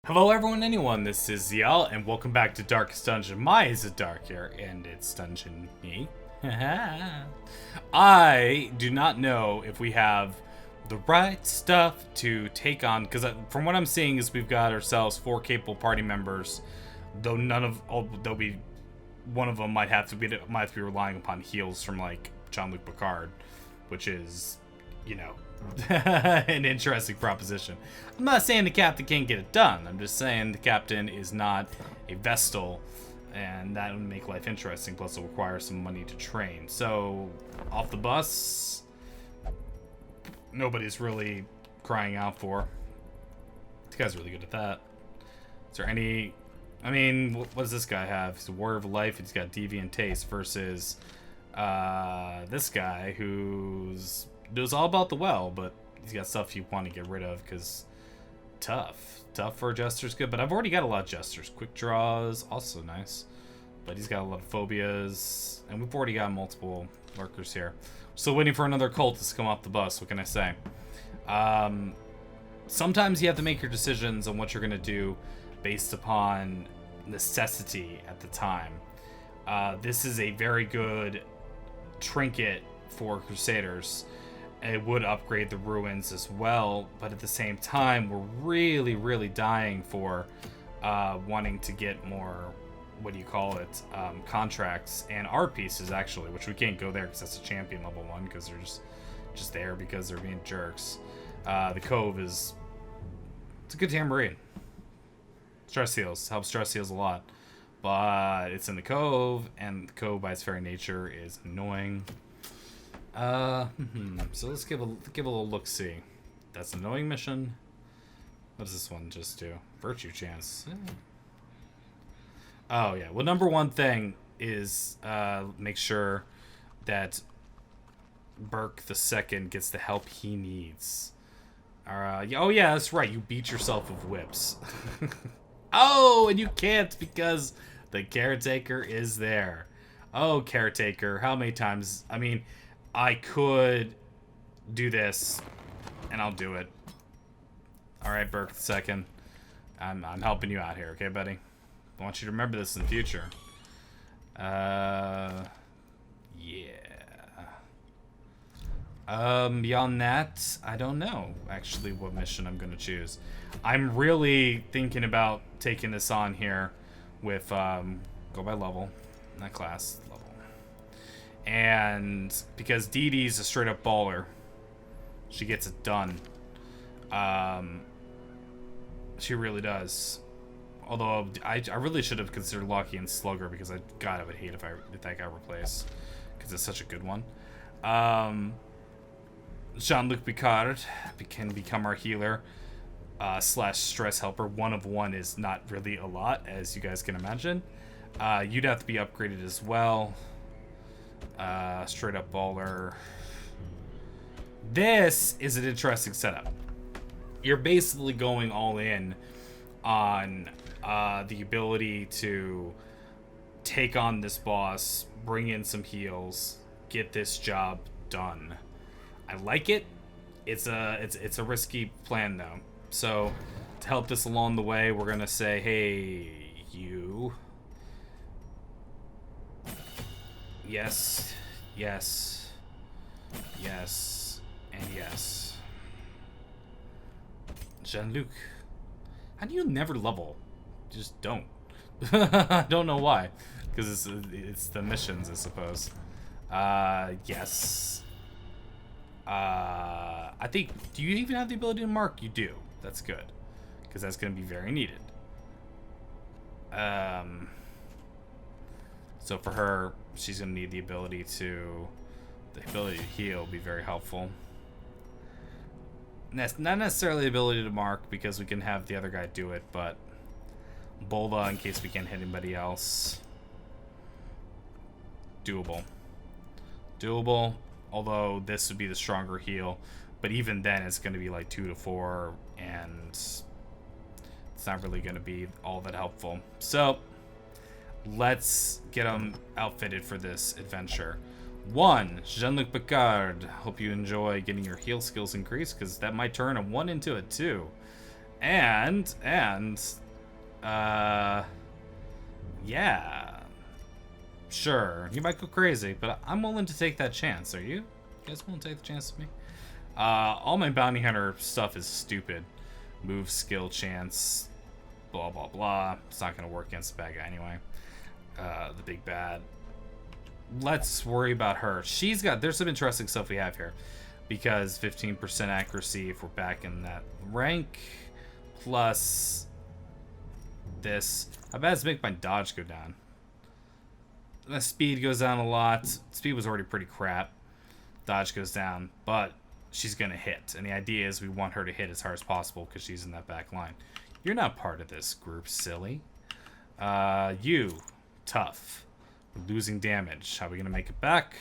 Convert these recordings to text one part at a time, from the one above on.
Hello everyone, anyone, this is Ziyal, and welcome back to Darkest Dungeon. My is a dark here, and it's Dungeon me. I do not know if we have the right stuff to take on, because from what I'm seeing is we've got ourselves 4 capable party members, though one of them might have to be relying upon heals from like Jean-Luc Picard, which is, you know, an interesting proposition. I'm not saying the captain can't get it done. I'm just saying the captain is not a Vestal, and that would make life interesting. Plus, it'll require some money to train. So, off the bus, nobody's really crying out for. This guy's really good at that. Is there any? I mean, what does this guy have? He's a warrior of life. He's got deviant taste versus this guy who's knows all about the well, but he's got stuff you want to get rid of because tough for a jester's good. But I've already got a lot of jesters. Quick draws, also nice, but he's got a lot of phobias, and we've already got multiple lurkers here. Still waiting for another cultist to come off the bus. What can I say? Sometimes you have to make your decisions on what you're gonna do based upon necessity at the time. This is a very good trinket for Crusaders. It would upgrade the ruins as well, but at the same time, we're really dying for wanting to get more, what do you call it, contracts and art pieces, actually, which we can't go there because that's a champion level 1, because they're just there because they're being jerks. The Cove it's a good tambourine. Stress heals, helps stress heals a lot, but it's in the Cove, and the Cove by its very nature is annoying. So let's give a little look-see. That's an annoying mission. What does this one just do? Virtue chance. Oh yeah. Well, number one thing is make sure that Burke the Second gets the help he needs. Oh yeah, that's right. You beat yourself with whips. Oh, and you can't because the caretaker is there. Oh, caretaker, how many times? I mean, I could do this, and I'll do it. All right, Burke the Second. I'm helping you out here, okay, buddy? I want you to remember this in the future. Yeah. Beyond that, I don't know, actually, what mission I'm going to choose. I'm really thinking about taking this on here with, go by level, not class, level. And because Dee Dee's a straight up baller, she gets it done. She really does. Although I really should have considered Locky and Slugger, because I would hate if that got replaced, because it's such a good one. Jean-Luc Picard can become our healer / stress helper. 1 of 1 is not really a lot, as you guys can imagine. You'd have to be upgraded as well. Straight up baller. This is an interesting setup. You're basically going all in on the ability to take on this boss, bring in some heals, get this job done. I like it. It's a risky plan though. So to help this along the way, we're gonna say, hey, you. Yes, yes, yes, and yes. Jean-Luc, how do you never level? Just don't. I don't know why. Because it's the missions, I suppose. Yes. I think, do you even have the ability to mark? You do. That's good. Because that's going to be very needed. So for her, she's going to need the ability to heal be very helpful. Not necessarily the ability to mark, because we can have the other guy do it, but Bolda in case we can't hit anybody else. Doable. Although this would be the stronger heal, but even then it's going to be like 2 to 4, and it's not really going to be all that helpful. So let's get them outfitted for this adventure. 1, Jean-Luc Picard. Hope you enjoy getting your heal skills increased, because that might turn a 1 into a 2. Yeah. Sure, you might go crazy, but I'm willing to take that chance. Are you? You guys willing to take the chance with me? All my bounty hunter stuff is stupid. Move, skill, chance, blah, blah, blah. It's not going to work against the bad guy anyway. The big bad. Let's worry about her. There's some interesting stuff we have here. Because 15% accuracy if we're back in that rank. Plus this. How bad does it make my dodge go down? My speed goes down a lot. Speed was already pretty crap. Dodge goes down, but she's going to hit. And the idea is we want her to hit as hard as possible because she's in that back line. You're not part of this group, silly. You, tough. We're losing damage. How are we going to make it back?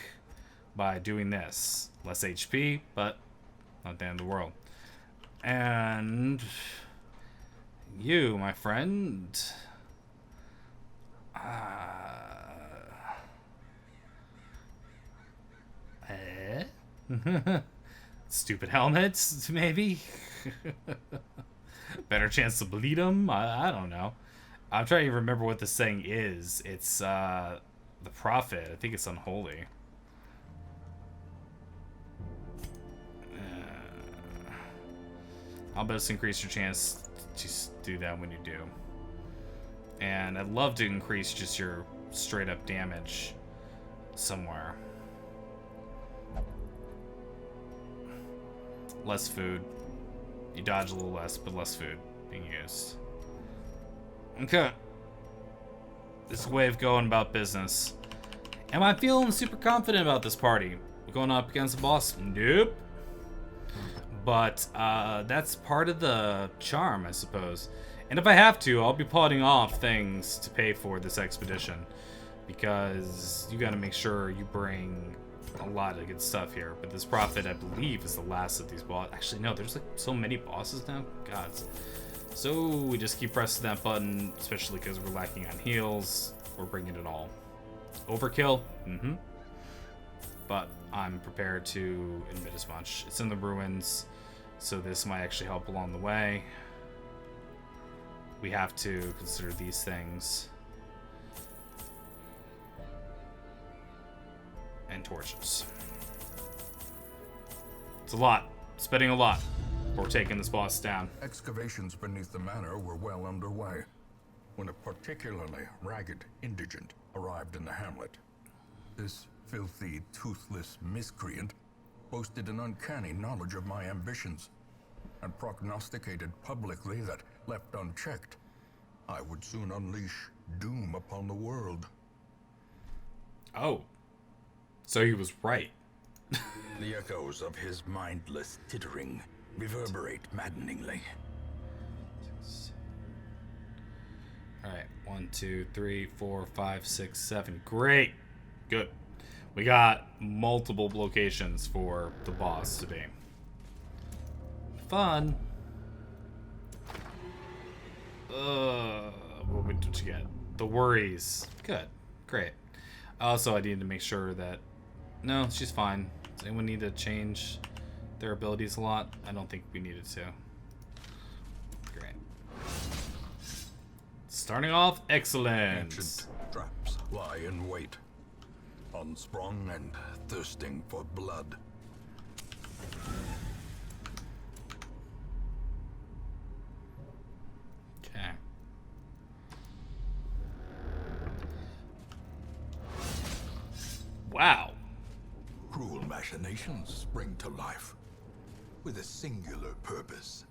By doing this. Less HP, but not the end of the world. And you, my friend. Stupid helmets, maybe? Better chance to bleed them? I don't know. I'm trying to remember what this thing is. It's the Prophet. I think it's unholy. I'll best increase your chance to do that when you do. And I'd love to increase just your straight up damage somewhere. Less food. You dodge a little less, but less food being used. Okay. This way of going about business. Am I feeling super confident about this party? We're going up against the boss? Nope. But that's part of the charm, I suppose. And if I have to, I'll be plotting off things to pay for this expedition. Because you gotta make sure you bring a lot of good stuff here. But this Prophet, I believe, is the last of these bosses. Actually, no, there's like so many bosses now. God. So we just keep pressing that button, especially because we're lacking on heals. We're bringing it all. Overkill? Mm-hmm. But I'm prepared to admit as much. It's in the ruins, so this might actually help along the way. We have to consider these things. And torches. It's a lot. Spending a lot. We're taking this boss down. Excavations beneath the manor were well underway when a particularly ragged indigent arrived in the hamlet. This filthy, toothless miscreant boasted an uncanny knowledge of my ambitions and prognosticated publicly that, left unchecked, I would soon unleash doom upon the world. Oh. So he was right. The echoes of his mindless tittering reverberate maddeningly. Alright, 1, 2, 3, 4, 5, 6, 7. Great. Good. We got multiple locations for the boss to be. Fun. What did you get? The worries. Good. Great. Also, I needed to make sure that... No, she's fine. Does anyone need to change their abilities a lot? I don't think we needed to. Great. Starting off, excellent. Ancient traps lie in wait, unsprung and thirsting for blood. Okay. Wow. Cruel machinations spring to life with a singular purpose.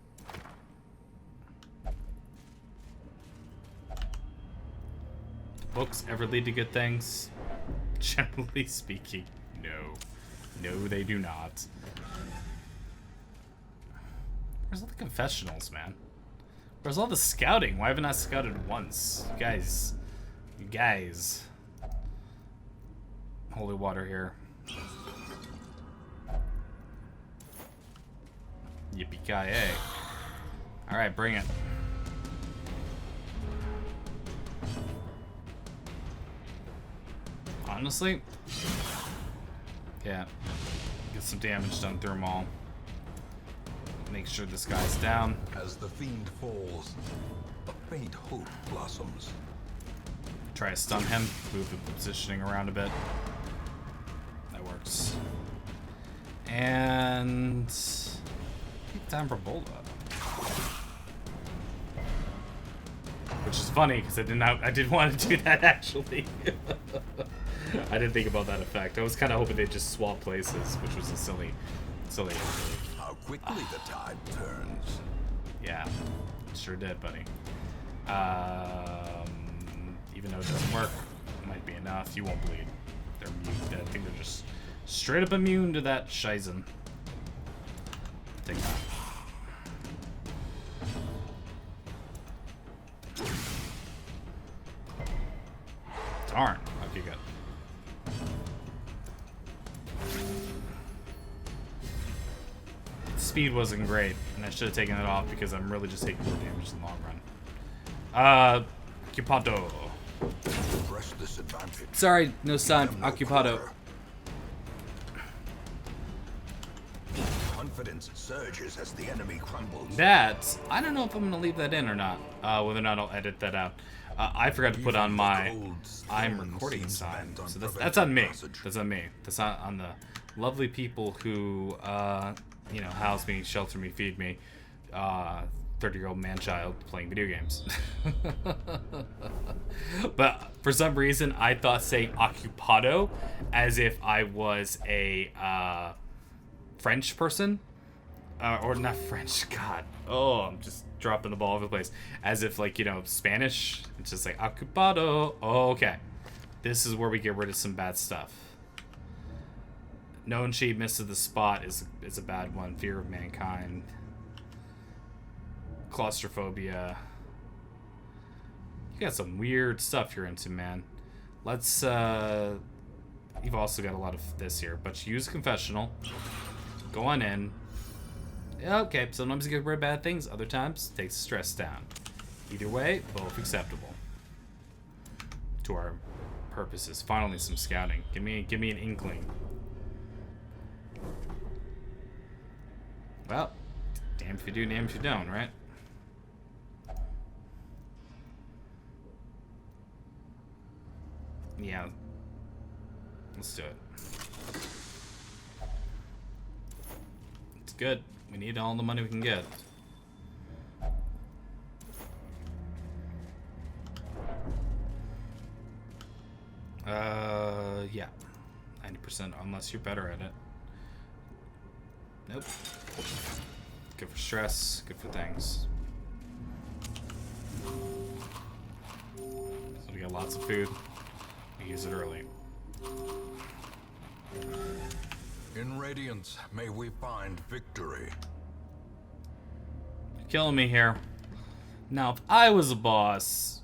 Books ever lead to good things? Generally speaking, no. No, they do not. Where's all the confessionals, man? Where's all the scouting? Why haven't I scouted once? You guys. Holy water here. Yippee-ki-yay. Alright, bring it. Honestly? Yeah. Get some damage done through them all. Make sure this guy's down. As the fiend falls, a faint hope blossoms. Try to stun him. Move the positioning around a bit. That works. And time for Bola. Which is funny because I didn't want to do that actually. I didn't think about that effect. I was kind of hoping they'd just swap places, which was a silly move. How quickly the tide turns. Yeah, sure did, buddy. Even though it doesn't work, it might be enough. You won't bleed. They're immune. I think they're just straight up immune to that shizen. Take that. Darn. Okay, good. Speed wasn't great, and I should have taken it off because I'm really just taking more damage in the long run. Occupado. Press this advantage. Sorry, no sign. Occupado. Confidence surges as the enemy crumbles. That, I don't know if I'm going to leave that in or not. Whether or not I'll edit that out. I forgot to put on my I'm recording sign. So that's on me. That's on me. That's not on the lovely people who, you know, house me, shelter me, feed me. 30-year-old man-child playing video games. But for some reason, I thought saying occupado as if I was a French person. Or not French, God. Oh, I'm just dropping the ball over the place. As if, like, you know, Spanish. It's just like, occupado. Oh, okay. This is where we get rid of some bad stuff. Known she misses the spot is a bad one. Fear of mankind. Claustrophobia. You got some weird stuff you're into, man. Let's, you've also got a lot of this here. But use confessional. Go on in. Okay, sometimes you get rid of bad things, other times takes the stress down. Either way, both acceptable. To our purposes. Finally some scouting. Give me an inkling. Well, damn if you do, damn if you don't, right? Yeah. Let's do it. It's good. We need all the money we can get. Yeah. 90% unless you're better at it. Nope. Good for stress, good for things. So we got lots of food. We use it early. In Radiance, may we find victory. You're killing me here. Now, if I was a boss,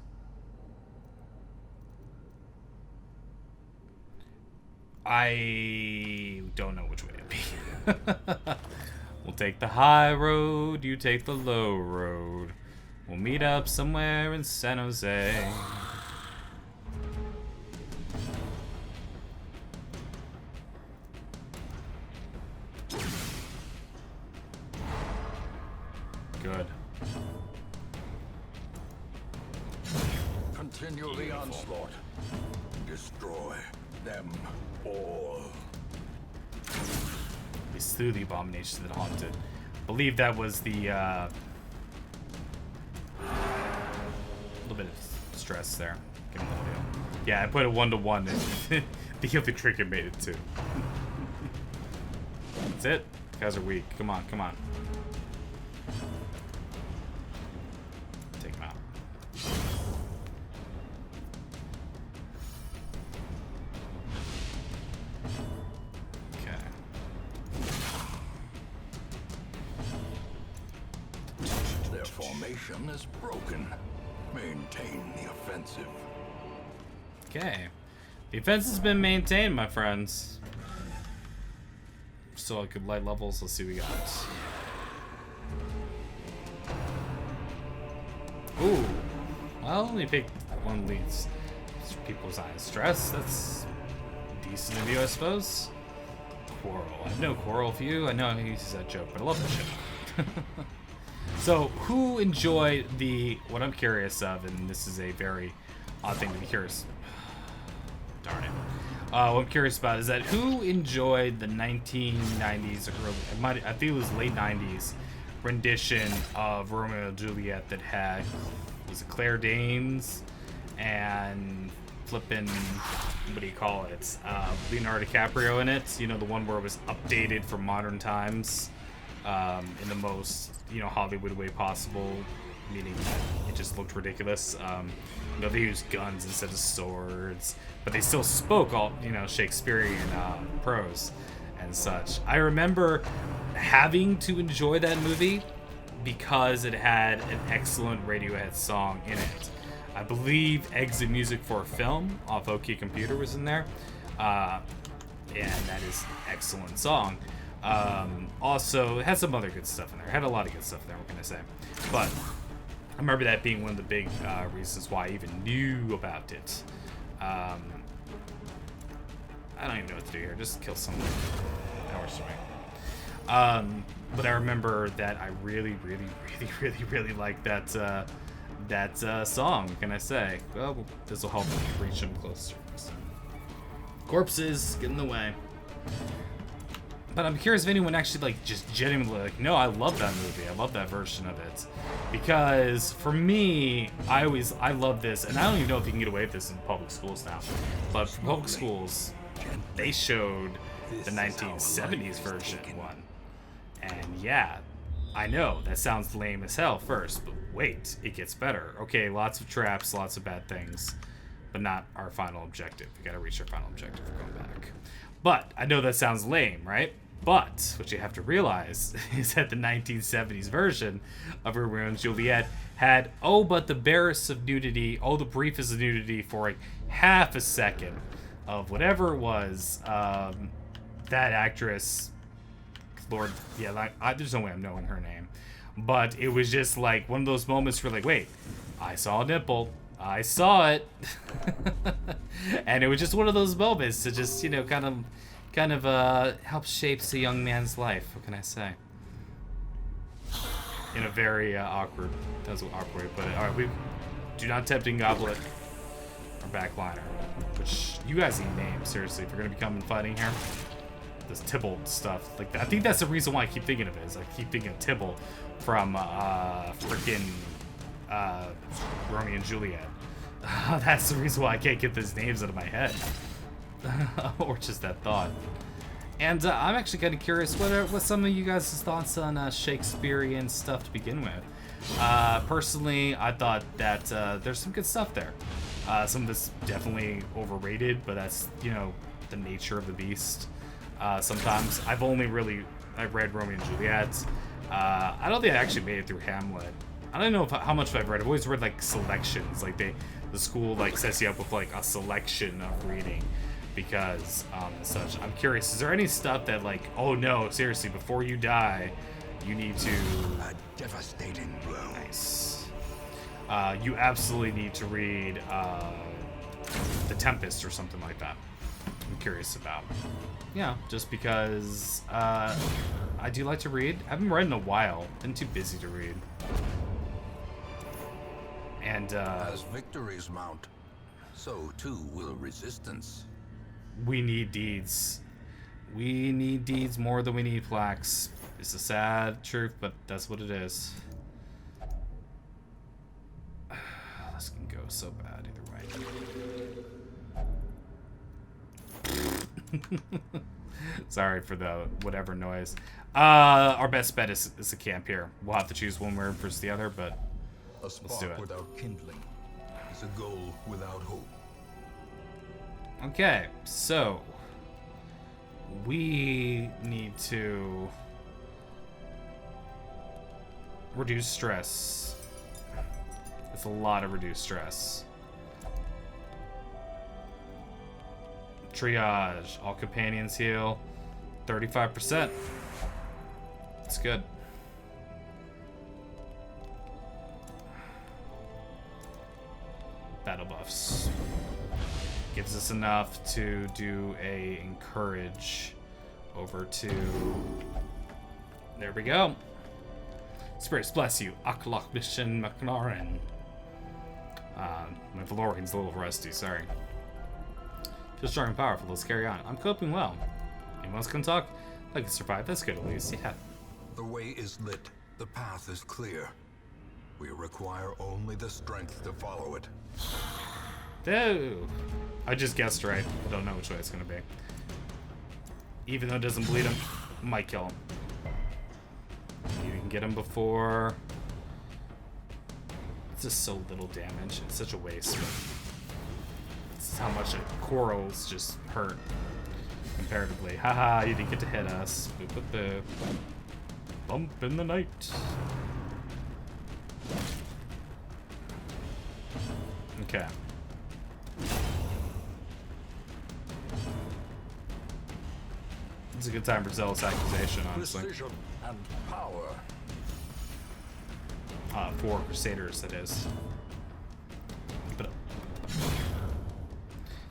I don't know which way to be. We'll take the high road, you take the low road. We'll meet up somewhere in San Jose. Good. Continue the onslaught. Destroy them all. We slew the abominations that haunted. Believe that was the little bit of stress there. Give me the deal. Yeah, I put a 1-to-1 and the healing trinket made it too. That's it. You guys are weak. Come on, come on. Take him out. Their formation is broken. Maintain the offensive. Okay. The offense has been maintained, my friends. Still at good light levels. Let's see what we got. Ooh. Well, we picked one leads. People's eyes stress. That's decent of you, I suppose. Quarrel. I have no quarrel with you. I know he uses that joke, but I love that shit. So, who enjoyed what I'm curious of, and this is a very odd thing to be curious. Darn it. What I'm curious about is that who enjoyed the 1990s, I think it was late 90s, rendition of Romeo and Juliet that had, was it Claire Danes and flippin', what do you call it? Leonardo DiCaprio in it. You know, the one where it was updated for modern times. In the most, Hollywood way possible, meaning that it just looked ridiculous. They used guns instead of swords, but they still spoke all, Shakespearean prose and such. I remember having to enjoy that movie because it had an excellent Radiohead song in it. I believe Exit Music for a Film off OK Computer was in there, and that is an excellent song. Also, it had some other good stuff in there. It had a lot of good stuff in there, what can I say? But I remember that being one of the big reasons why I even knew about it. I don't even know what to do here. Just kill someone. That works for me. But I remember that I really, really, really, really, really liked that song, what can I say? Well, this will help me reach him closer. So. Corpses, get in the way. But I'm curious if anyone actually just genuinely no, I love that movie. I love that version of it. Because for me, I love this, and I don't even know if you can get away with this in public schools now. But for public schools, they showed the 1970s version one. And yeah, I know that sounds lame as hell first, but wait, it gets better. Okay, lots of traps, lots of bad things, but not our final objective. We gotta reach our final objective. We're going back. But I know that sounds lame, right? But what you have to realize is that the 1970s version of Romeo and Juliet had, but the barest of nudity, the briefest of nudity for like half a second of whatever it was. That actress, Lord, yeah, there's no way I'm knowing her name. But it was just like one of those moments where like, wait, I saw a nipple. I saw it. And it was just one of those moments to just, kind of help shapes a young man's life. What can I say? In a very awkward, that's an awkward way to put it. All right, we do not tempting goblet or backliner, which you guys need names, seriously, if you're gonna be coming fighting here. This Tybalt stuff, like I think that's the reason why I keep thinking of it. Is I keep thinking of Tybalt from freaking Romeo and Juliet. That's the reason why I can't get those names out of my head. Or just that thought. And I'm actually kind of curious, what some of you guys' thoughts on Shakespearean stuff to begin with. Personally, I thought that there's some good stuff there. Some of it's definitely overrated, but that's, the nature of the beast. Sometimes I've read Romeo and Juliet. I don't think I actually made it through Hamlet. I don't know how much I've read. I've always read selections, the school sets you up with a selection of reading because such. I'm curious, is there any stuff that oh no, seriously, before you die, you need to A devastating blow. Nice. You absolutely need to read The Tempest or something like that. I'm curious about. Yeah, just because I do like to read. I haven't read in a while. Been too busy to read. And as victories mount, so too will resistance. We need deeds. We need deeds more than we need plaques. It's a sad truth, but that's what it is. This can go so bad either way. Sorry for the whatever noise. Our best bet is a camp here. We'll have to choose one word versus the other, but A let's do spark it. without kindling is a goal without hope. Okay, so we need to reduce stress. It's a lot of reduced stress. Triage. All companions heal 35%. It's good. Battle buffs. Gives us enough to do a encourage over to... There we go. Spirits bless you, Aklok Mission McNaurin. My Valorian's a little rusty, sorry. Feel strong and powerful, let's carry on. I'm coping well. Anyone else can talk? I can survive, that's good at least, yeah. The way is lit. The path is clear. We require only the strength to follow it. Dude. I just guessed right. I don't know which way it's gonna be. Even though it doesn't bleed him, might kill him. You can get him before. It's just so little damage. It's such a waste. This is how much corals just hurt comparatively. Haha, you didn't get to hit us. Boop, boop, boop. Bump in the night. Okay. It's a good time for zealous accusation, honestly. Precision and power. For Crusaders, that is. Keep it up.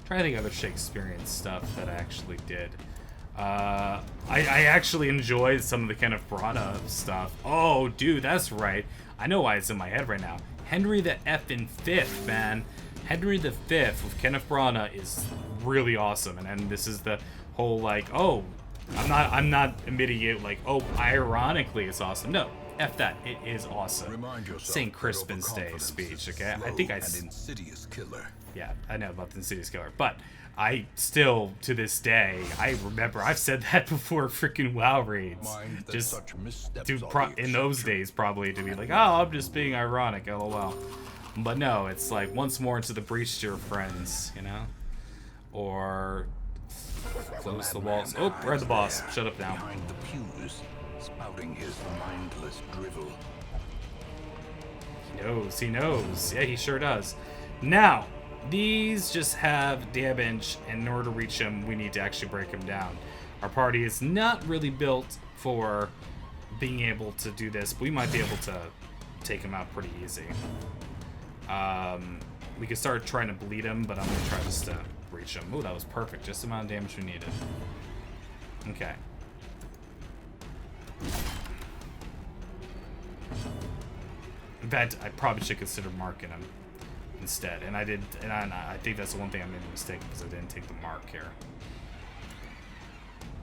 Trying to think of other Shakespearean stuff that I actually did. I actually enjoyed some of the Kenneth Branagh stuff. Oh, dude, that's right. I know why it's in my head right now. Henry the effing Fifth, man. Henry the Fifth with Kenneth Branagh is really awesome, and this is the whole like, oh, I'm not admitting it like, oh, ironically it's awesome. No, F that. It is awesome. Remind yourself St. Crispin's Day speech, okay? I think an insidious killer. Yeah, I know about the Insidious Killer, but I still, to this day, I remember I've said that before freaking WoW raids. Just in those days, probably to be like, oh, I'm just being ironic, lol. But no, it's like once more into the breach to your friends, you know? Or close the walls. Oh, we're at the boss. Shut up now. Behind the pews, spouting his mindless drivel. He knows. Yeah, he sure does. Now, these just have damage, and in order to reach him, we need to actually break him down. Our party is not really built for being able to do this, but we might be able to take him out pretty easy. We can start trying to bleed him, but I'm going to try just to reach him. Ooh, that was perfect. Just the amount of damage we needed. Okay. In fact, I probably should consider marking him instead. And I did, and I think that's the one thing I made a mistake because I didn't take the mark here.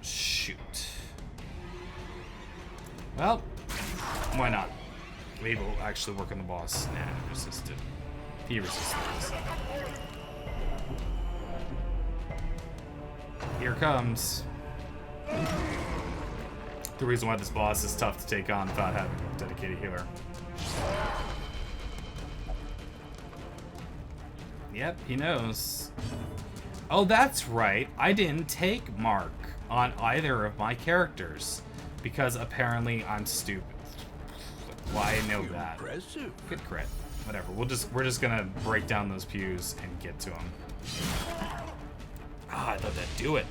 Shoot. Well, why not? Maybe we'll actually work on the boss. Nah, resisted. He resisted this. Here comes. The reason why this boss is tough to take on without having a dedicated healer. Yep, he knows. Oh, that's right. I didn't take mark on either of my characters because apparently I'm stupid. Why know that? Impressive. Good crit. Whatever. We're just gonna break down those pews and get to them. Ah, I thought that'd do it.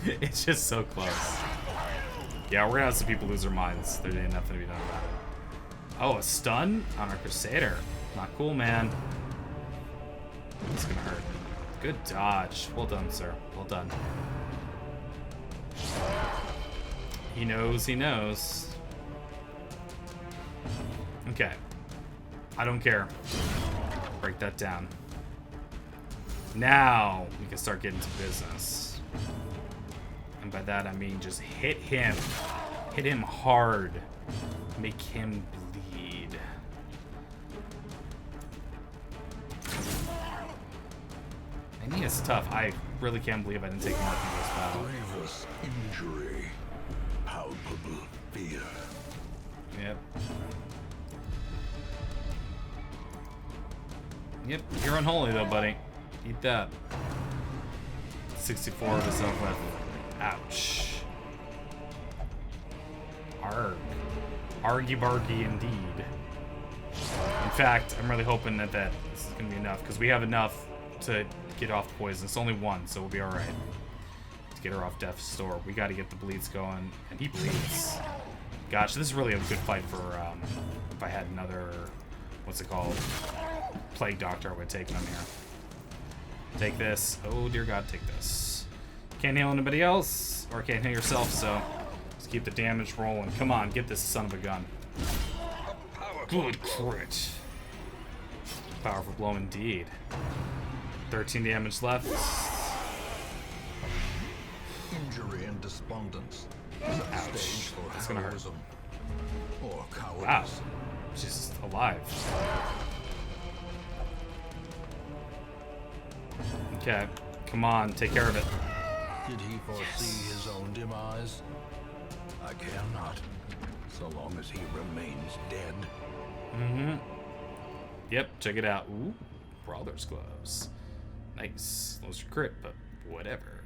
It's just so close. Yeah, we're gonna have some people lose their minds. There ain't nothing to be done about it. Oh, a stun on our Crusader. Not cool, man. It's gonna hurt. Good dodge. Well done, sir. Well done. He knows, he knows. Okay. I don't care. Break that down. Now we can start getting to business. And by that I mean just hit him. Hit him hard. Make him bleed. And he is tough. I really can't believe I didn't take him out in this battle. Grievous injury. Palpable fear. Yep. Yep, you're unholy though, buddy. Eat that. 64 of his health left. Ouch. Arg. Argy bargy indeed. In fact, I'm really hoping that this is going to be enough, because we have enough to get off the poison. It's only one, so we'll be alright. To get her off death's door. We got to get the bleeds going. And he bleeds. Gosh, this is really a good fight for, if I had another, what's it called? Plague Doctor, I would take him here. Take this. Oh, dear God, take this. Can't heal anybody else, or can't heal yourself, so let's keep the damage rolling. Come on, get this son of a gun. Good crit. Powerful blow indeed. 13 damage left. Injury and despondence is a stage for That's gonna hurt. heroism or cowardice. Wow. She's alive. Okay. Come on, take care of it. Did he foresee his own demise? I care not, so long as he remains dead. Mm-hmm. Yep, check it out. Ooh, Brawler's Gloves. Nice. Those are crit, but whatever.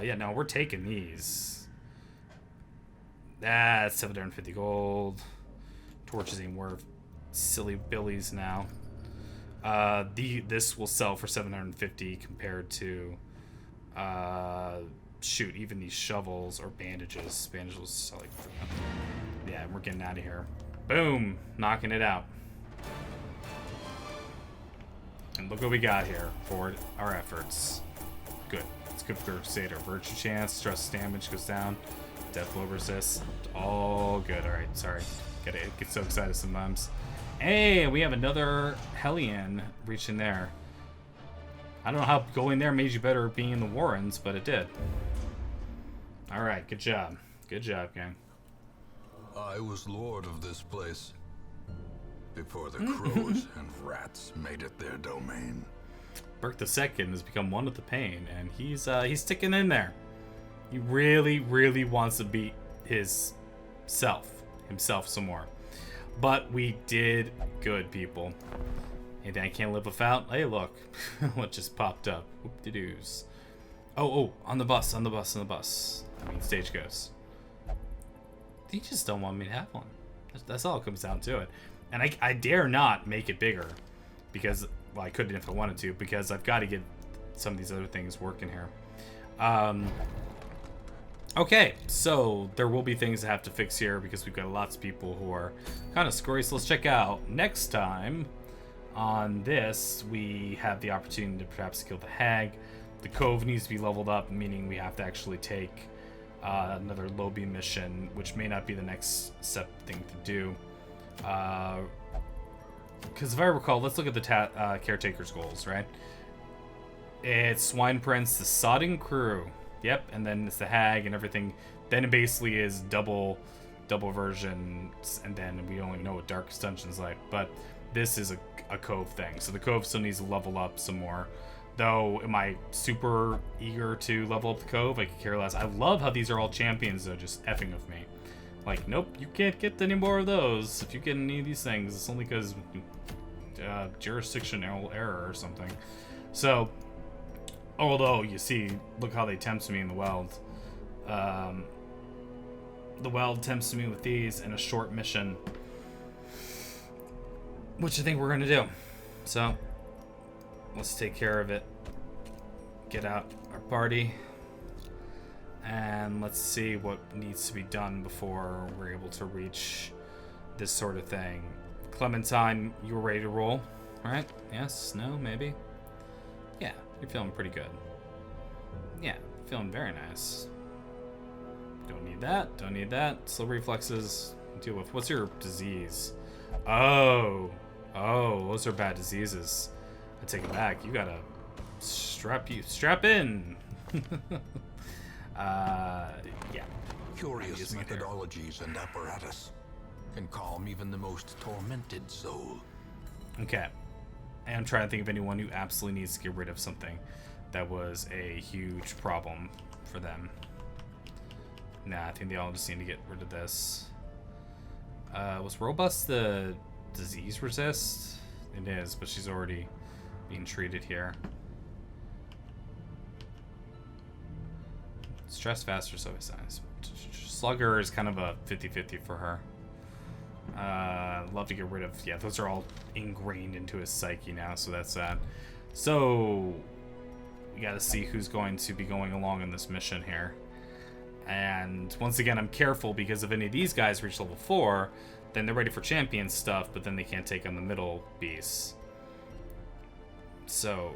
Yeah, no, we're taking these. That's 750 gold. Torches ain't worth silly billies now. This will sell for 750 compared to shoot, even these shovels or bandages. Bandages will sell like, yeah, we're getting out of here. Boom, knocking it out. And look what we got here for our efforts. Good. It's good for Crusader. Virtue chance, stress damage goes down, death blow resist. All good. Alright, sorry. Get so excited sometimes. Hey, we have another Hellion reaching there. I don't know how going there made you better being in the Warrens, but it did. Alright, good job. Good job, gang. I was lord of this place before the crows and rats made it their domain. Burke II has become one with the pain, and he's sticking in there. He really, really wants to beat himself some more. But we did good, people. Anything I can't live without? Hey, look. What just popped up? Whoop-de-doos. Oh, on the bus. I mean, stage ghost. They just don't want me to have one. That's all it comes down to it. And I dare not make it bigger. Because, well, I couldn't if I wanted to. Because I've got to get some of these other things working here. Okay, so there will be things I have to fix here because we've got lots of people who are kind of screwy. So let's check out next time on this. We have the opportunity to perhaps kill the hag. The cove needs to be leveled up, meaning we have to actually take another lobby mission, which may not be the next step thing to do. Because if I recall, let's look at the caretaker's goals, right? It's Swine Prince, the Sodding Crew. Yep, and then it's the hag and everything. Then it basically is double versions, and then we only know what Darkest Dungeon's like. But this is a cove thing, so the cove still needs to level up some more. Though, am I super eager to level up the cove? I could care less. I love how these are all champions, though, just effing with me. Like, nope, you can't get any more of those. If you get any of these things, it's only because jurisdictional error or something. So, although, you see, look how they tempt me in the Weld. The Weld tempts me with these in a short mission, which I think we're going to do. So, let's take care of it. Get out our party. And let's see what needs to be done before we're able to reach this sort of thing. Clementine, you were ready to roll, right? Yes? No? Maybe? Yeah, you're feeling pretty good. Yeah, feeling very nice. Don't need that. Don't need that. Slow reflexes. Deal with. What's your disease? Oh, those are bad diseases. I take it back. You gotta strap in. Yeah. Curious methodologies and apparatus can calm even the most tormented soul. Okay. And I'm trying to think of anyone who absolutely needs to get rid of something that was a huge problem for them. Nah, I think they all just need to get rid of this. Was Robust the disease resist? It is, but she's already being treated here. Stress faster, so it's nice. Slugger is kind of a 50-50 for her. Love to get rid of, yeah, those are all ingrained into his psyche now, so that's sad. So we gotta see who's going to be going along in this mission here. And once again, I'm careful because if any of these guys reach level 4, then they're ready for champion stuff, but then they can't take on the middle beasts. So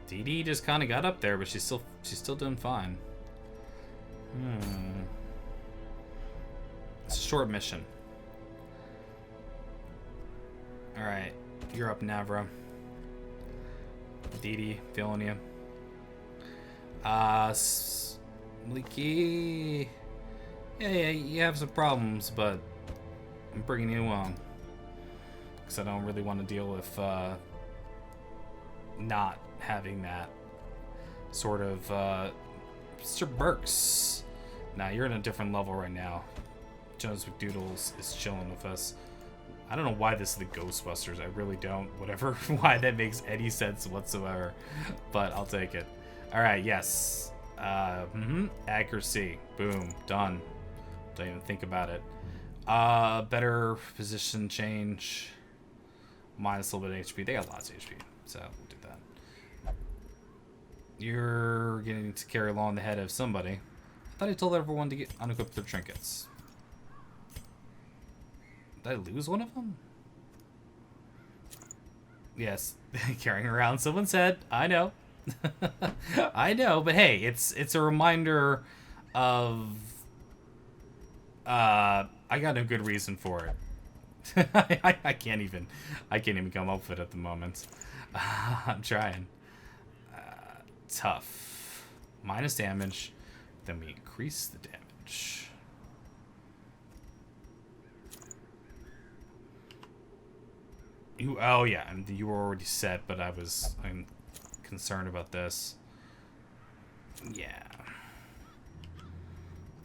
Dee Dee just kind of got up there, but she's still doing fine. It's a short mission. All right, you're up, Navra. Dee Dee, feeling you. Leaky. Yeah, you have some problems, but I'm bringing you along. Because I don't really want to deal with not having that sort of Mr. Burks. Nah, you're in a different level right now. Jones McDoodles is chilling with us. I don't know why this is the Ghostbusters. I really don't. Whatever, why that makes any sense whatsoever. But I'll take it. Alright, yes. Accuracy. Boom. Done. Don't even think about it. Better position change. Minus a little bit of HP. They got lots of HP, so we'll do that. You're getting to carry along the head of somebody. I thought I told everyone to unequip their trinkets. Did I lose one of them? Yes, carrying around someone's head. I know. I know, but hey, it's a reminder of I got no good reason for it. I can't even come up with it at the moment. I'm trying. Tough. Minus damage. Then we increase the damage. Oh yeah, and you were already set, but I'm concerned about this. Yeah.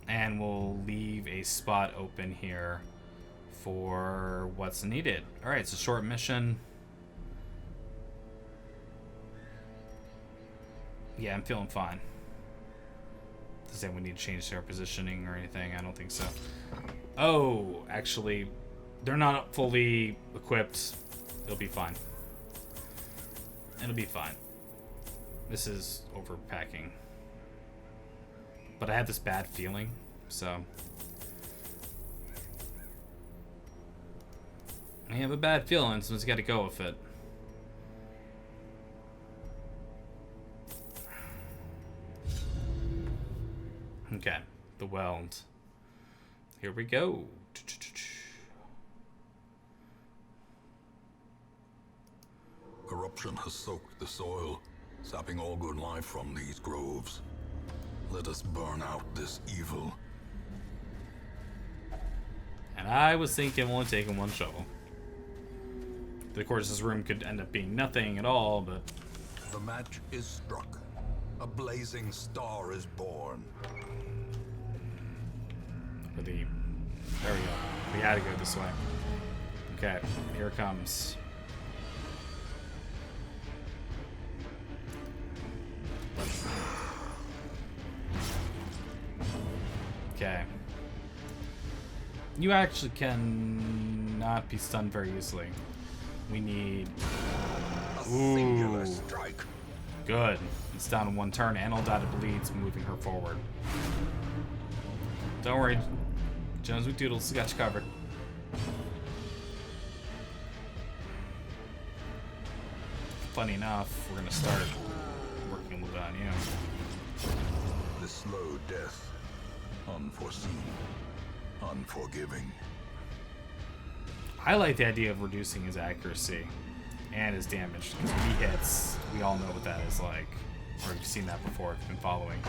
And we'll leave a spot open here for what's needed. Alright, it's a short mission. Yeah, I'm feeling fine. Does anyone need to change their positioning or anything? I don't think so. Oh, actually, they're not fully equipped. It'll be fine. It'll be fine. This is overpacking. But I had this bad feeling, so... I have a bad feeling, so it's got to go with it. Okay, the weld. Here we go. Corruption has soaked the soil, sapping all good life from these groves. Let us burn out this evil. And I was thinking only taking one shovel. Of course, this room could end up being nothing at all, but... The match is struck. A blazing star is born. For the... There we go. We had to go this way. Okay, here it comes. Okay. You actually can not be stunned very easily. We need... A singular strike. Good. It's down in one turn. Analdata bleeds, moving her forward. Don't worry. Jones McDoodles got you covered. Funny enough, we're going to start working a little bit on you. The slow death. Unforeseen. Unforgiving. I like the idea of reducing his accuracy and his damage, because when he hits, we all know what that is like. Or you've seen that before if you've been following.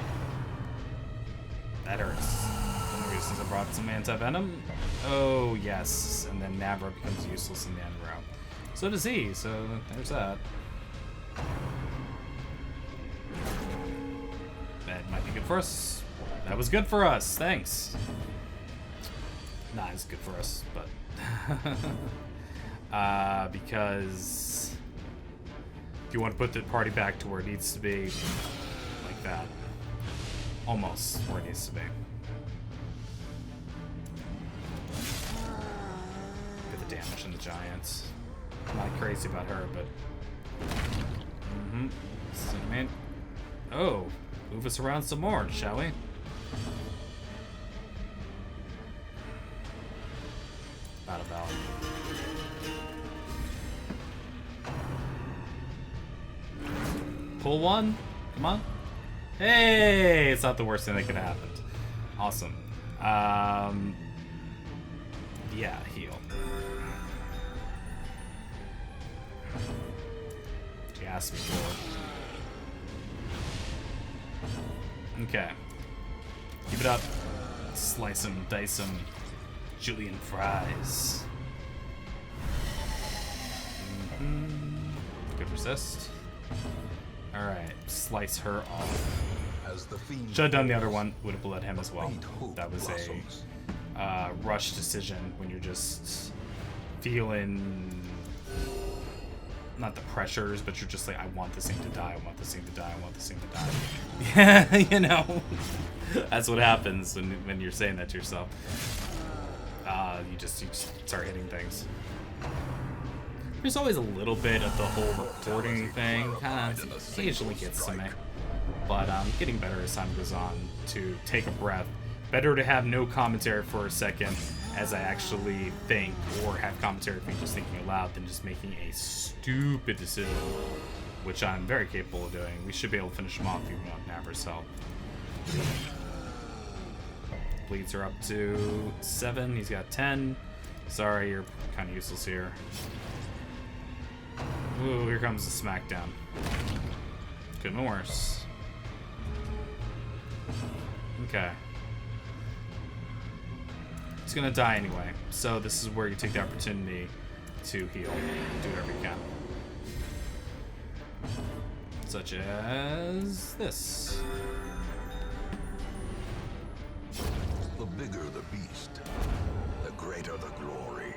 That hurts. One of the reasons I brought some anti-venom. Oh, yes. And then Navra becomes useless in the end round. So does he, so there's that. That might be good for us. That was good for us, thanks. Not as good for us, but... because... if you want to put the party back to where it needs to be, like that. Almost where it needs to be. Get the damage in the giants. I'm not crazy about her, but... Cinnamon. Oh, move us around some more, shall we? Battle Valley. Pull one. Come on. Hey, it's not the worst thing that could have happened. Awesome. Yeah, heal. She asked me for. Okay. Keep it up. Slice them, dice them. Julian fries. Good resist. Alright, slice her off. Should have done the other one, would have bled him as well. That was a rush decision when you're just feeling, not the pressures, but you're just like, I want this thing to die, I want this thing to die, I want this thing to die. Yeah, you know, that's what happens when you're saying that to yourself. You just start hitting things. There's always a little bit of the whole recording thing, kind of occasionally gets to me. But I'm getting better as time goes on to take a breath. Better to have no commentary for a second as I actually think, or have commentary if I'm just thinking aloud than just making a stupid decision, which I'm very capable of doing. We should be able to finish him off even without Navar's help. Bleeds are up to 7, he's got 10. Sorry, you're kind of useless here. Ooh, here comes the smackdown. Couldn't be worse. Okay. He's gonna die anyway, so this is where you take the opportunity to heal and do whatever you can. Such as this. The bigger the beast, the greater the glory.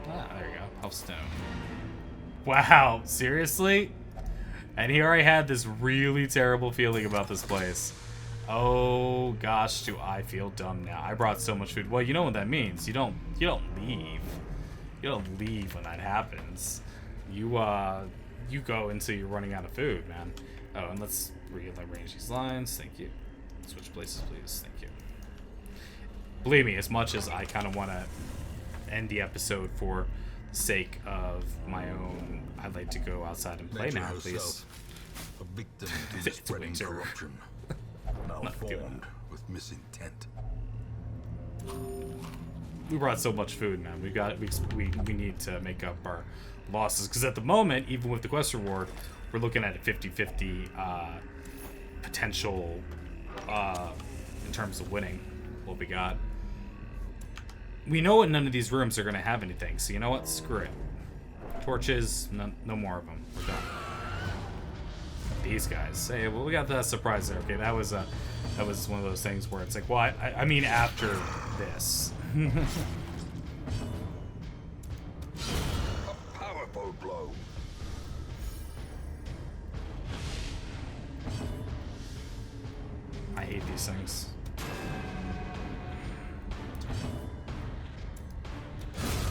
Ah, there you go. Healthstone. Wow, seriously? And here I had this really terrible feeling about this place. Oh gosh, do I feel dumb now. I brought so much food. Well, you know what that means. You don't leave. You don't leave when that happens. You go until you're running out of food, man. Oh, and let's rearrange these lines. Thank you. Switch places, please. Thank you. Believe me, as much as I kind of want to end the episode for the sake of my own, I'd like to go outside and play now, please. A victim to the spreading corruption. Malformed with misintent. We brought so much food, man. We need to make up our losses, because at the moment, even with the quest reward, we're looking at a 50-50 potential in terms of winning what we got. We know what none of these rooms are going to have anything, so you know what? Screw it. Torches, no more of them. We're done. These guys. Hey, well, we got that surprise there. Okay, that was one of those things where it's like, well, I mean after this. A powerful blow. I hate these things.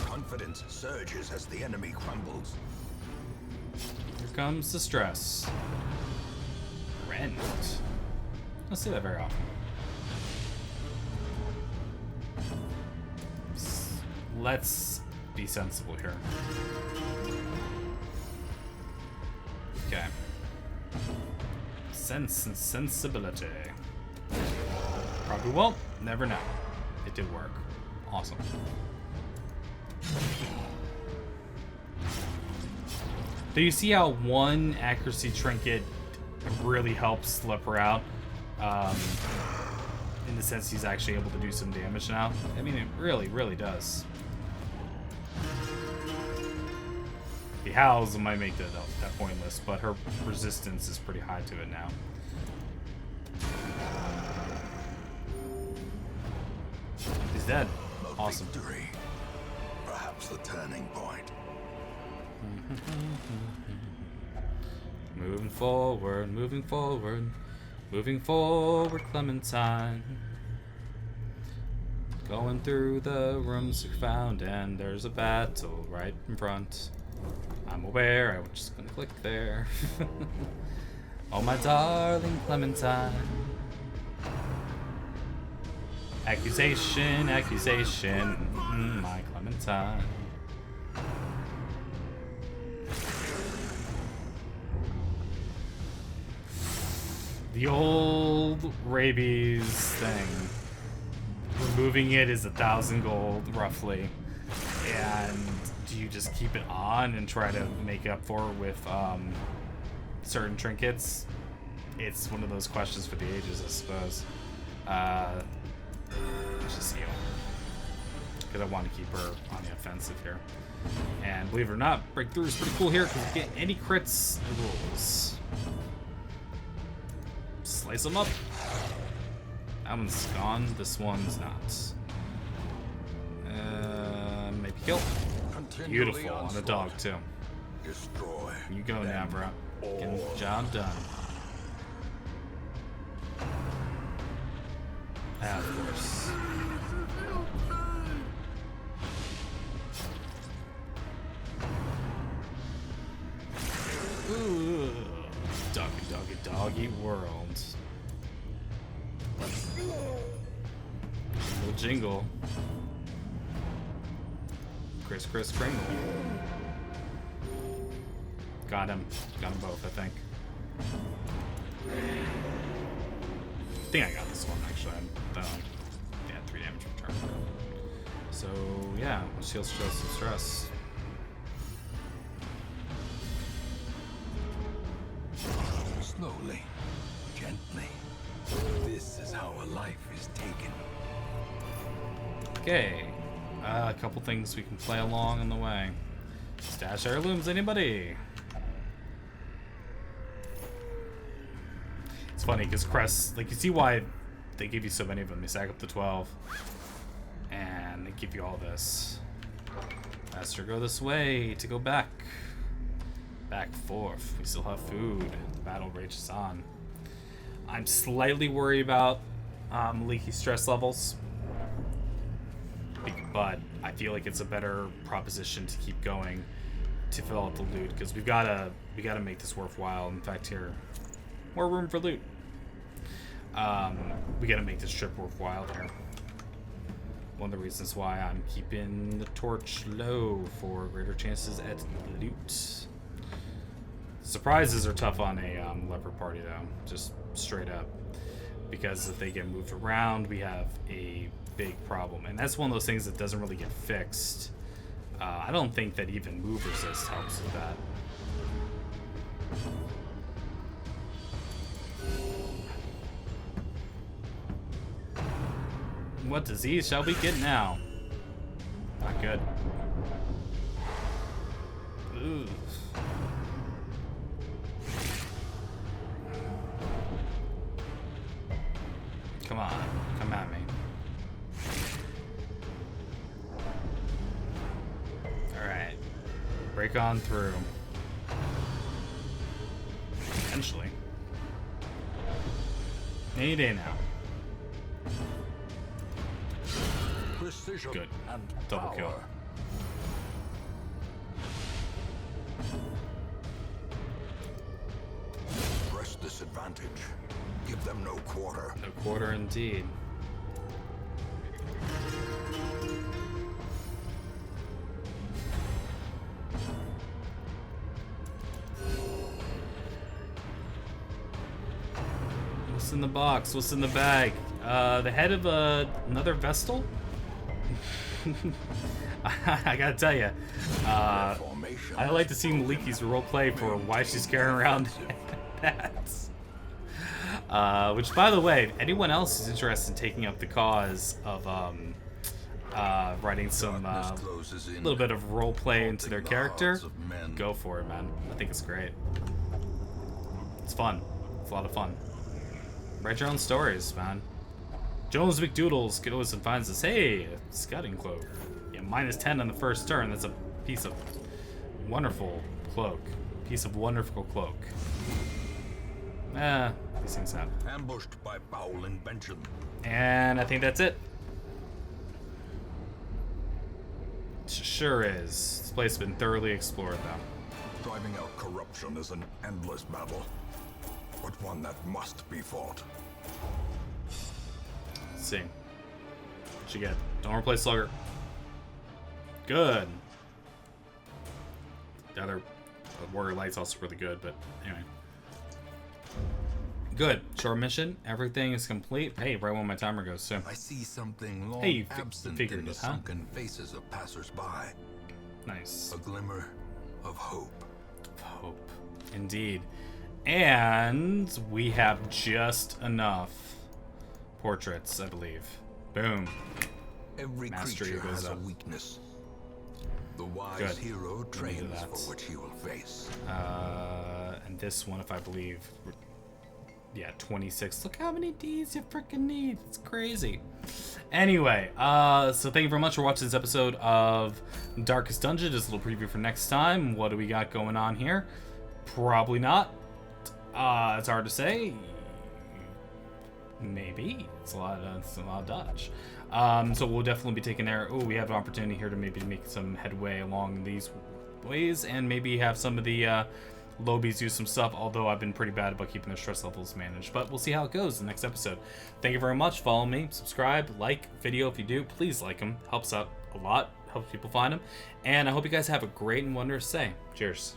Confidence surges as the enemy crumbles. Here comes the stress. Rend. I don't see that very often. Let's be sensible here. Okay. Sense and sensibility. Probably won't. Never know. It did work. Awesome. Do you see how one accuracy trinket really helps slip her out? In the sense he's actually able to do some damage now. I mean, it really, really does. The howls might make that pointless, but her resistance is pretty high to it now. He's dead. Awesome. Victory. Perhaps the turning point. Moving forward, moving forward, moving forward, Clementine. Going through the rooms we found, and there's a battle right in front. I'm aware, I'm just gonna click there. Oh, my darling Clementine. Accusation, accusation, my Clementine. The old rabies thing. Removing it is 1,000 gold, roughly. And do you just keep it on and try to make up for it with certain trinkets? It's one of those questions for the ages, I suppose. Let's just Ziyal. Because I want to keep her on the offensive here. And believe it or not, breakthrough is pretty cool here because you get any crits, it rules. Slice them up. That one's gone. This one's not. Maybe kill. Beautiful on a dog too. Destroy. You go now, bro. Getting the job done. Of course. Ooh, doggy world. Jingle jingle. Criss Kringle. Got him. Got them both, I think. I think I got this one actually. Yeah, 3 damage return. So yeah, shield stress and stress. Slowly, gently. This is how a life is taken. Okay, a couple things we can play along on the way. Stash heirlooms, anybody? It's funny because Crest, like, you see why they give you so many of them. They stack up to 12, and they give you all this. Faster go this way to go back. Back forth. We still have food. The battle rages on. I'm slightly worried about leaky stress levels, but I feel like it's a better proposition to keep going to fill out the loot because we gotta make this worthwhile. In fact, here, more room for loot. We gotta make this trip worthwhile here. One of the reasons why I'm keeping the torch low for greater chances at loot. Surprises are tough on a leopard party though, just straight up. Because if they get moved around, we have a big problem. And that's one of those things that doesn't really get fixed. I don't think that even move resist helps with that. What disease shall we get now? Not good. Ooh. Come on, come at me. Alright. Break on through. Eventually. Any day now. Precision. Good. And Double kill. power. Press this advantage. Give them no quarter. No quarter indeed. What's in the box? What's in the bag? The head of another Vestal? I gotta tell you, I like to see Maliki's roleplay for why she's carrying around that. Which, by the way, if anyone else is interested in taking up the cause of writing some little bit of roleplay into their character, go for it, man. I think it's great. It's fun. It's a lot of fun. Write your own stories, man. Jones McDoodles goes and finds us. Hey, scouting cloak. Yeah, -10 on the first turn. That's a piece of wonderful cloak. Piece of wonderful cloak. These things happen. Ambushed by foul invention. And I think that's it. Sure is. This place has been thoroughly explored, though. Driving out corruption is an endless battle, but one that must be fought. Let's see. What you get? Don't replace Slugger. Good. The other Warrior Light's also really good, but anyway. Good. Short mission. Everything is complete. Hey, right when my timer goes, so. I see something long Hey, you absent figured in the it, huh? sunken faces of passers-by. Nice. A glimmer of hope. Hope. Indeed. And we have just enough portraits, I believe. Boom. Every Mastery creature goes has a up. weakness. The wise Good. hero trains that. for what he will face. And this one, if I believe, yeah, 26. Look how many Ds you freaking need. It's crazy. Anyway, so thank you very much for watching this episode of Darkest Dungeon. Just a little preview for next time. What do we got going on here? Probably not. It's hard to say. Maybe. It's a lot of dodge. So we'll definitely be taking there. Oh, we have an opportunity here to maybe make some headway along these ways, and maybe have some of the Lobies do some stuff, although I've been pretty bad about keeping their stress levels managed. But we'll see how it goes in the next episode. Thank you very much. Follow me, subscribe, like video if you do. Please like them. Helps out a lot. Helps people find them. And I hope you guys have a great and wondrous day. Cheers.